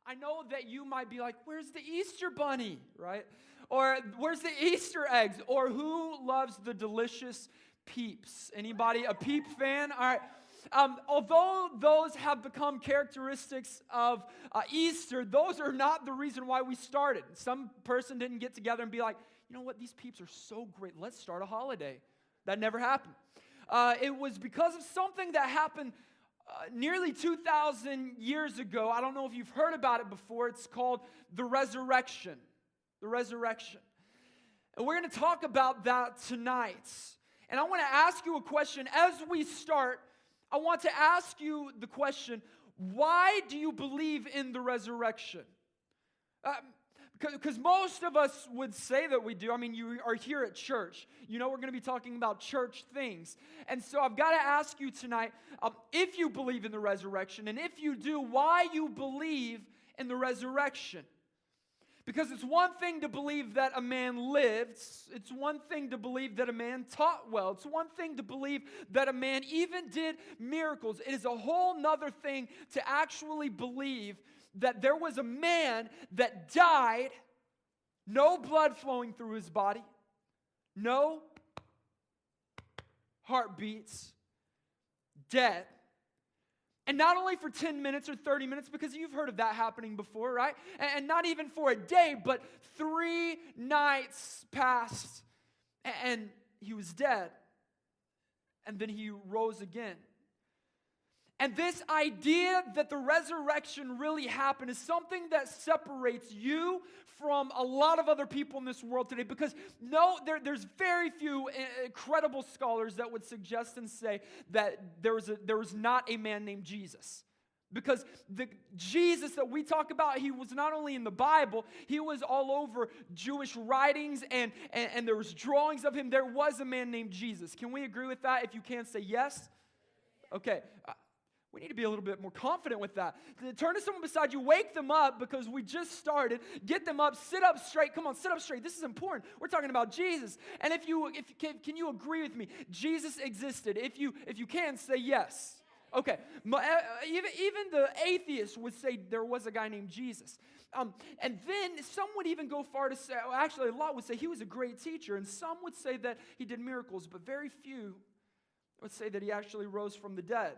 I know that you might be like, where's the Easter bunny, right? Or where's the Easter eggs? Or who loves the delicious Peeps? Anybody a Peep fan? All right. Although those have become characteristics of Easter, those are not the reason why we started. Some person didn't get together and be like, you know what, these Peeps are so great, let's start a holiday. That never happened. It was because of something that happened nearly 2,000 years ago. I don't know if you've heard about it before. It's called the resurrection. The resurrection. And we're going to talk about that tonight. And I want to ask you a question. As we start, I want to ask you the question, why do you believe in the resurrection? Because most of us would say that we do. I mean, you are here at church. You know we're going to be talking about church things. And so I've got to ask you tonight, if you believe in the resurrection, and if you do, why you believe in the resurrection. Because it's one thing to believe that a man lived. It's one thing to believe that a man taught well. It's one thing to believe that a man even did miracles. It is a whole nother thing to actually believe that there was a man that died, no blood flowing through his body, no heartbeats, dead. And not only for 10 minutes or 30 minutes, because you've heard of that happening before, right? And not even for a day, but 3 nights passed, and he was dead. And then he rose again. And this idea that the resurrection really happened is something that separates you from a lot of other people in this world today. Because there's very few credible scholars that would suggest and say that there was not a man named Jesus. Because the Jesus that we talk about, he was not only in the Bible, he was all over Jewish writings and there was drawings of him. There was a man named Jesus. Can we agree with that? If you can, say yes. Okay. We need to be a little bit more confident with that. Turn to someone beside you, wake them up because we just started. Get them up, sit up straight. Come on, sit up straight. This is important. We're talking about Jesus. And can you agree with me? Jesus existed. If you can, say yes. Okay. Even the atheists would say there was a guy named Jesus. And then some would even go far to say, actually a lot would say he was a great teacher. And some would say that he did miracles, but very few would say that he actually rose from the dead.